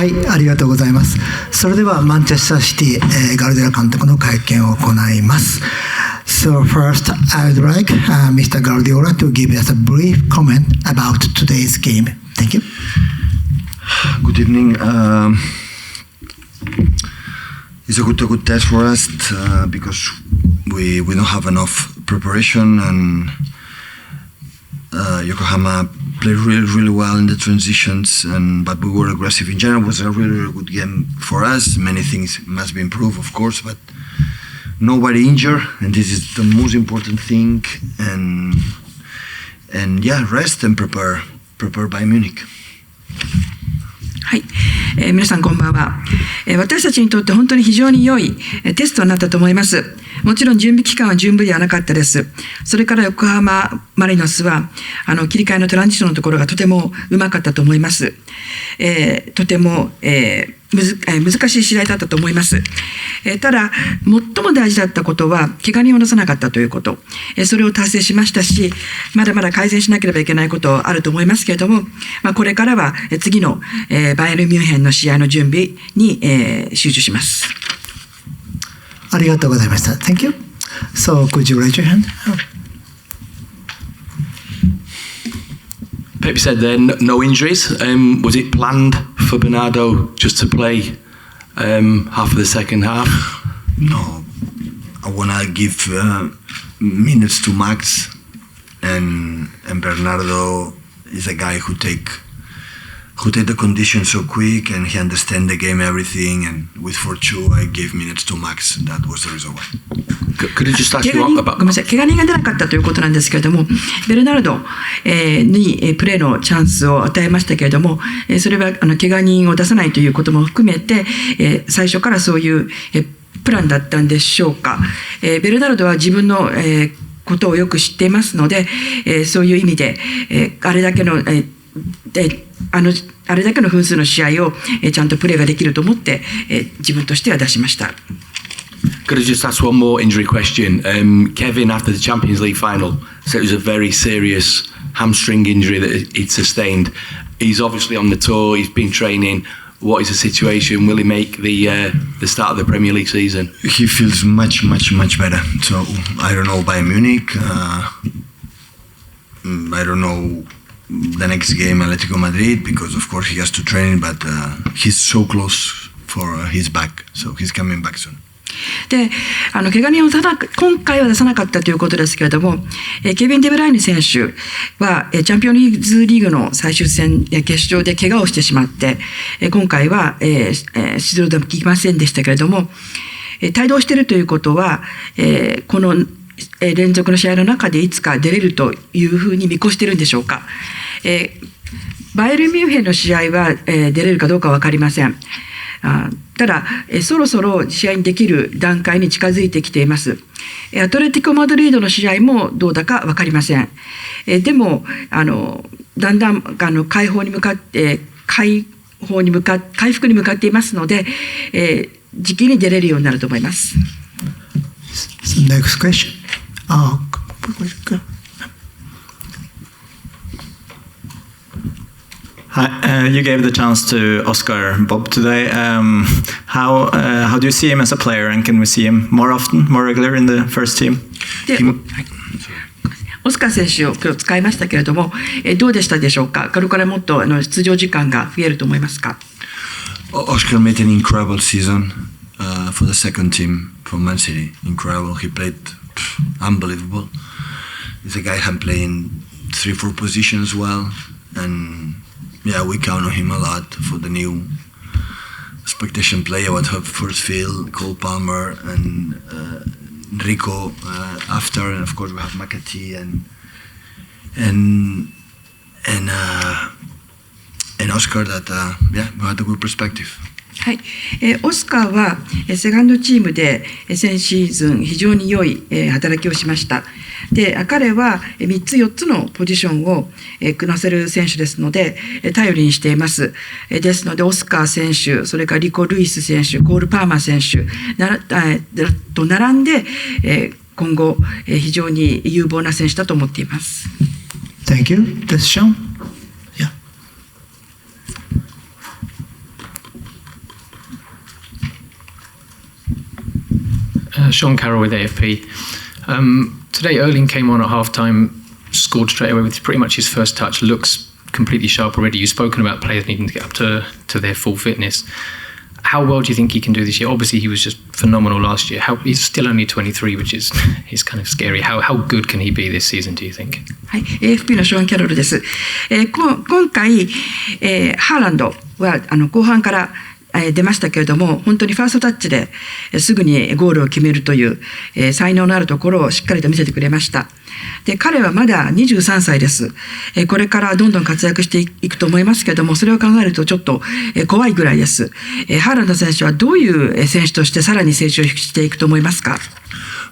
はい、ありがとうございます。それではマンチェスターシティ、ガルディオラ監督の会見を行います。So first, I would like Mr. Guardiola to give us a brief comment about today's game. Thank you. Good evening. It's a good test for us because we don't have enough preparation, and Yokohama played really well in the transitions, but we were aggressive in general. It was a really good game for us. Many things must be improved, of course, but nobody injured, and this is the most important thing. And yeah, rest and prepare by Munich. はい、皆さんこんばんは。私たちにとって本当に非常に良いテストになったと思います。もちろん準備期間は十分ではなかったです。それから横浜マリノスは切り替えのトランジションのところがとてもうまかったと思います。とても、難しい試合だったと思います。ただ最も大事だったことは怪我人を出さなかったということ、それを達成しましたし、まだまだ改善しなければいけないことあると思いますけれども、これからは次のバイエルンミュンヘンの試合の準備に集中します。ありがとうございました。Thank you. So could you raise your hand? Pep said there no injuries. Was it planned for Bernardo just to play half of the second half? No, I want to give minutes to Max, and Bernardo is a guy who take the conditions so quick, and he understands the game, everything. And with 4-2, I gave minutes to Max. That was the reason why. Could I just ask you about? ごめんなさい、怪我人が出なかったということなんですけれども、ベルナルドにプレーのチャンスを与えましたけれども、それは怪我人を出さないということも含めて、最初からそういうプランだったんでしょうか。ベルナルドは自分のことをよく知っていますので、そういう意味であれだけの分数の試合をちゃんとプレーができると思って自分としては出しました。Could I just ask one more injury question? Kevin, after the Champions League final, said it was a very serious hamstring injury that he'd sustained. He's obviously on the tour, he's been training. What is the situation? Will he make the start of the Premier League season? He feels much better. So I don't know by Munich. I don't know the next game, Atletico Madrid, because of course he has to train, but he's so close for his back, so he's coming back soon. で怪我人を今回は出さなかったということですけれども、ケビン・デブライネ選手はチャンピオンズリーグの最終戦決勝で怪我をしてしまって、今回は出場できませんでしたけれども、帯同しているということはこの連続の試合の中でいつか出れるというふうに見越しているんでしょうか。バイエルンミュンヘンの試合は出れるかどうか分かりません。ただそろそろ試合にできる段階に近づいてきています。アトレティコ・マドリードの試合もどうだか分かりません。でもだんだん回復に向かっていますので、時期に出れるようになると思います。Next question. Hi, you gave the chance to Oscar Bobb today. How do you see him as a player, and can we see him more often, more regular in the first team? オスカー選手を今日使いましたけれども、どうでしたでしょうか。これからもっと出場時間が増えると思いますか。Oscar made an incredible season for the second team for Man City. Incredible. He played unbelievable. He's a guy who can play in 3-4 positions well, and yeah, we count on him a lot for the new expectation player. What have first field, Cole Palmer and Rico after, and of course we have McAtee and Oscar. That yeah, we had a good perspective. はい、オスカーはセカンドチームで先シーズン非常に良い働きをしました。で彼は3つ4つのポジションをこなせる選手ですので頼りにしています。ですのでオスカー選手、それからリコ・ルイス選手、コール・パーマー選手と並んで今後非常に有望な選手だと思っています。Thank you. That's Sean. Yeah. Sean Carroll with AFP. Today, Erling came on at half-time, scored straight away with pretty much his first touch. Looks completely sharp already. You've spoken about players needing to get up to their full fitness. How well do you think he can do this year? Obviously, he was just phenomenal last year. He's still only 23, which is kind of scary. How good can he be this season, do you think? はい、AFP のショーン・キャロルです。今回、ハーランドは後半から出ましたけれども、本当にファーストタッチですぐにゴールを決めるという、才能のあるところをしっかりと見せてくれました。で、彼はまだ23歳です。これからどんどん活躍していくと思いますけれども、それを考えるとちょっと怖いぐらいです。ハーランド選手はどういう選手としてさらに成長していくと思いますか？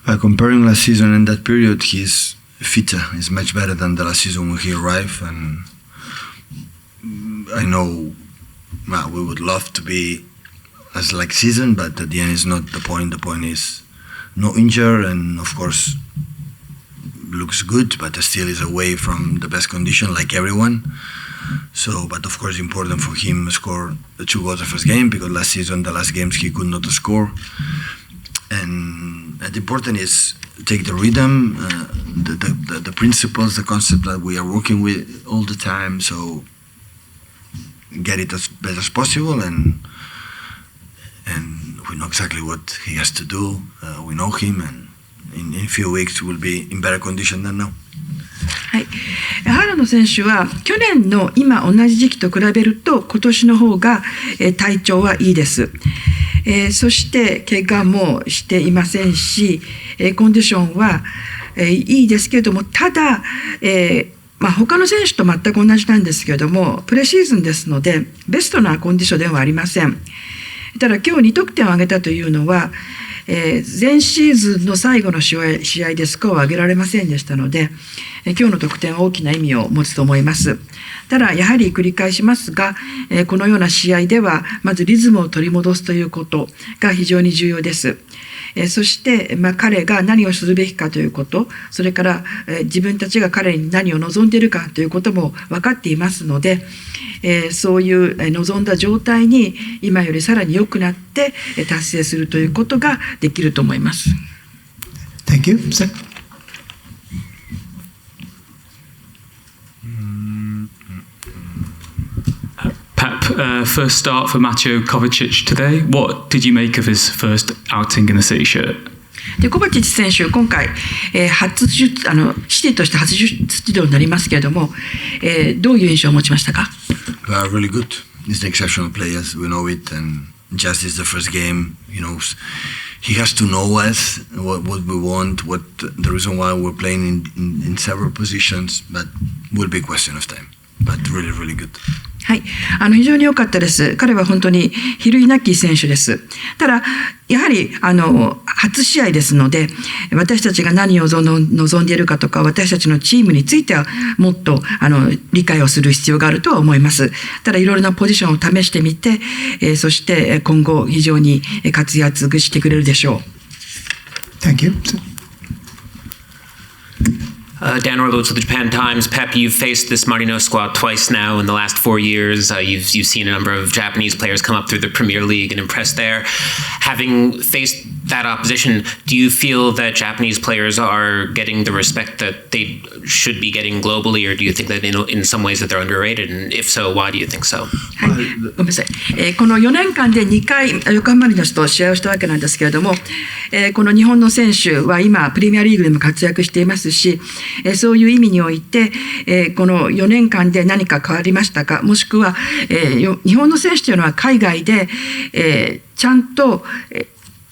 By comparing last season and that period, he's fitter. He's much better than the last season when he arrived, and I know we would love to be as like season, but at the end it's not the point. The point is no injury, and of course looks good, but still is away from the best condition like everyone. So, but of course important for him to score the 2 goals the first game, because last season the last games he could not score. And the important is take the rhythm, the principles, the concept that we are working with all the time. So get it as best as possible, and we know exactly what he has to do. We know him, and in a few weeks we'll be in better condition than now. はい、ハーランド選手は去年の今同じ時期と比べると今年の方が体調はいいです。そして怪我もしていませんし、コンディションはいいですけれども、ただ、他の選手と全く同じなんですけれども、プレシーズンですのでベストなコンディションではありません。ただ今日2得点を挙げたというのは、前シーズンの最後の試合でスコアを上げられませんでしたので、今日の得点は大きな意味を持つと思います。ただやはり繰り返しますが、このような試合ではまずリズムを取り戻すということが非常に重要です。そして、彼が何をするべきかということ、それから、自分たちが彼に何を望んでいるかということも分かっていますので、そういう望んだ状態に今よりさらに良くなって達成するということができると思います。Thank you. Pep, first start for Mateo Kovacic today. What did you make of his first outing in the City shirt? でコバチッチ選手、今回、シティとして初出場になりますけれども、どういう印象を持ちましたか？ Really good. He's an exceptional player. We know it, and just is the first game. You know, he has to know us, what we want, what the reason why we're playing in several positions. But will be a question of time. But really, really good. はい、非常に良かったです。彼は本当に比類なき選手です。ただやはり初試合ですので、私たちが何を望んでいるかとか、私たちのチームについてはもっと理解をする必要があるとは思います。ただいろいろなポジションを試してみて、そして今後非常に活躍してくれるでしょう。Thank you. Dan Orlovitz with the Japan Times. Pep, you've faced this Marinos squad twice now in the last 4 years. You've seen a number of Japanese players come up through the Premier League and impress there. Having faced that opposition, do you feel that Japanese players are getting the respect that they should be getting globally, or do you think that in some ways that they're underrated? And if so, why do you think so? はい、ごめんなさい。この4年間で2回横浜マリノスと試合をしたわけなんですけれども、この日本の選手は今プレミアリーグでも活躍していますし、そういう意味において、この4年間で何か変わりましたか、もしくは、日本の選手というのは海外で、ちゃんと、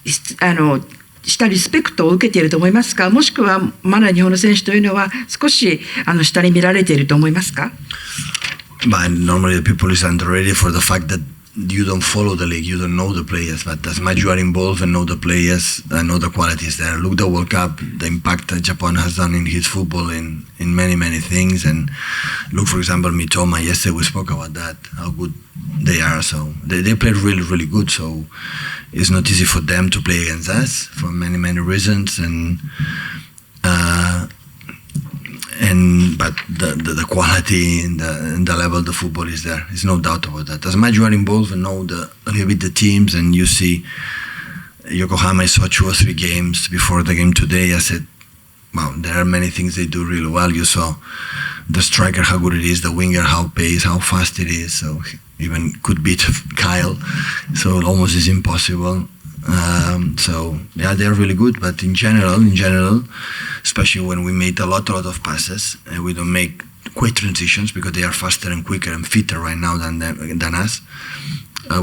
したリスペクトを受けていると思いますか、もしくはまだ日本の選手というのは少し下に見られていると思いますか？ But normally the people is underrated for the fact that you don't follow the league, you don't know the players, but as much you are involved and know the players and know the qualities there. Look the World Cup, the impact that Japan has done in his football in many things, and look for example Mitoma, yesterday we spoke about that, how good they are. So they played really good, so it's not easy for them to play against us for many reasons, but the quality and the level of the football is there. There's no doubt about that. As much you are involved and know a little bit the teams, and you see Yokohama, I saw 2 or 3 games before the game today. I said, wow, there are many things they do really well. You saw the striker, how good it is, the winger, how pace, how fast it is. So even could beat Kyle. So it almost is impossible. So yeah, they're really good. But in general, especially when we made a lot of passes, we don't make quick transitions because they are faster and quicker and fitter right now than us.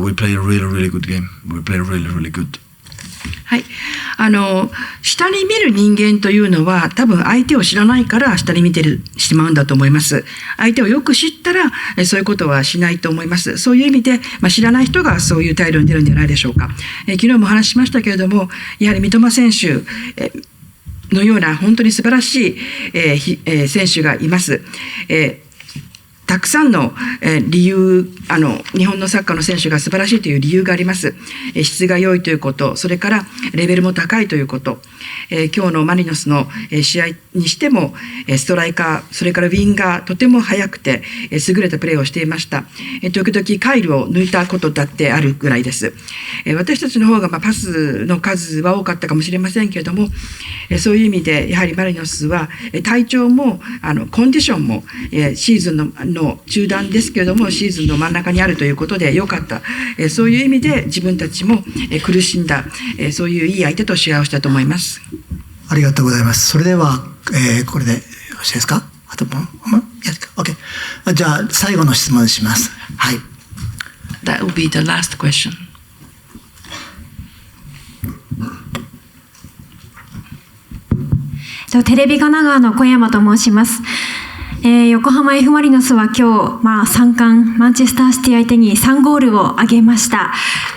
We play a really, really good game. We play really, really good. はい、下に見る人間というのは多分相手を知らないから下に見てしまうんだと思います。相手をよく知ったらそういうことはしないと思います。そういう意味で、知らない人がそういう態度に出るんじゃないでしょうか。昨日も話しましたけれども、やはり三笘選手のような本当に素晴らしい選手がいます。たくさんの理由、日本のサッカーの選手が素晴らしいという理由があります。質が良いということ、それからレベルも高いということ、今日のマリノスの試合にしても、ストライカー、それからウィンガー、とても速くて優れたプレーをしていました。時々カイルを抜いたことだってあるぐらいです。私たちの方がパスの数は多かったかもしれませんけれども、そういう意味でやはりマリノスは体調もコンディションもシーズンの中断ですけれどもシーズンの真ん中にあるということで良かった。そういう意味で自分たちも苦しんだ、そういういい相手と試合をしたと思います。ありがとうございます。それでは、これでよろしいですか？あともう、OK。じゃあ最後の質問します。はい。That will be the last question. テレビ神奈川の小山と申します。横浜 F マリノスは今日、3冠マンチェスターシティ相手に3ゴールを挙げました。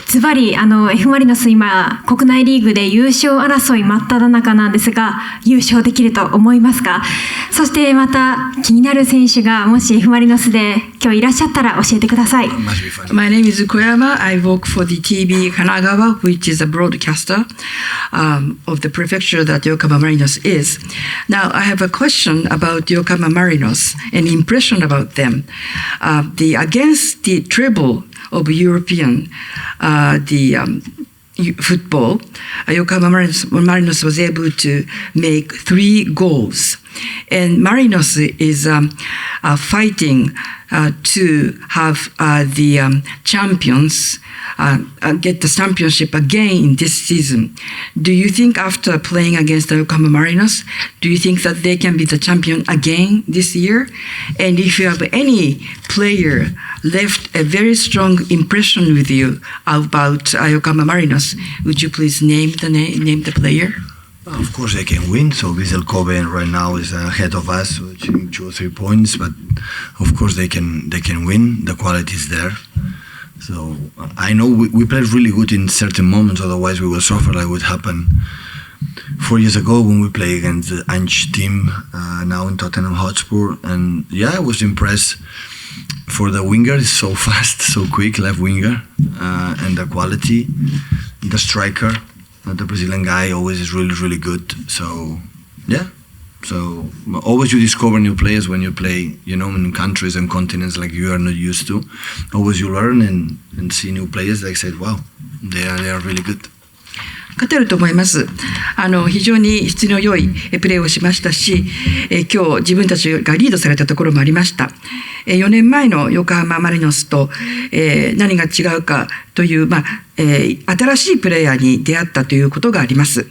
ズバリF マリノス今国内リーグで優勝争い真っ只中なんですが優勝できると思いますか？そしてまた気になる選手がもし F マリノスで今日いらっしゃったら教えてください。My name is Koyama. I work for the TV Kanagawa, which is a broadcaster of the prefecture that Yokohama Marinos is. Now, I have a question about Yokohama Marinos, an impression about them. Against the treble of European football, Yokohama Marinos was able to make 3 goals. And Marinos is fighting to have the champions get the championship again in this season. Do you think after playing against the Yokohama Marinos, do you think that they can be the champion again this year? And if you have any player left a very strong impression with you about Yokohama Marinos, would you please name the player? Of course they can win. So Vissel Kobe right now is ahead of us, which 2 or 3 points. But of course they can win. The quality is there. So I know we played really good in certain moments. Otherwise we will suffer like what happened 4 years ago when we played against the Ange team now in Tottenham Hotspur. And yeah, I was impressed for the winger. It's so fast, so quick, left winger, and the quality, the striker. The Brazilian guy always is really, really good. So, yeah. So, always you discover new players when you play, in countries and continents like you are not used to. Always you learn and see new players like said, wow, they are really good. 勝てると思います。非常に質の良いプレーをしましたし、今日自分たちがリードされたところもありました。4年前の横浜マリノスと、何が違うかという、新しいプレイヤーに出会ったということがあります。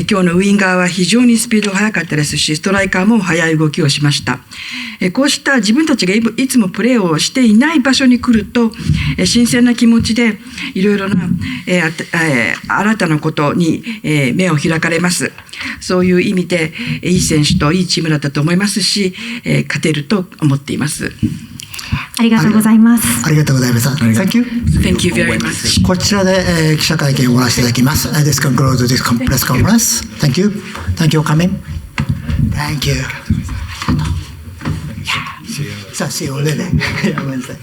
今日のウインガーは非常にスピードが速かったですし、ストライカーも速い動きをしました。こうした自分たちがいつもプレーをしていない場所に来ると、新鮮な気持ちでいろいろな、新たなことに、目を開かれます。そういう意味でいい選手といいチームだったと思いますし、勝てると思っています。ありがとうございます。ありがとうございます。Thank you. Thank you very much. こちらで、記者会見を終わらせていただきます。This concludes this press conference. Thank you. Thank you for coming. Thank you. See you later. Wednesday.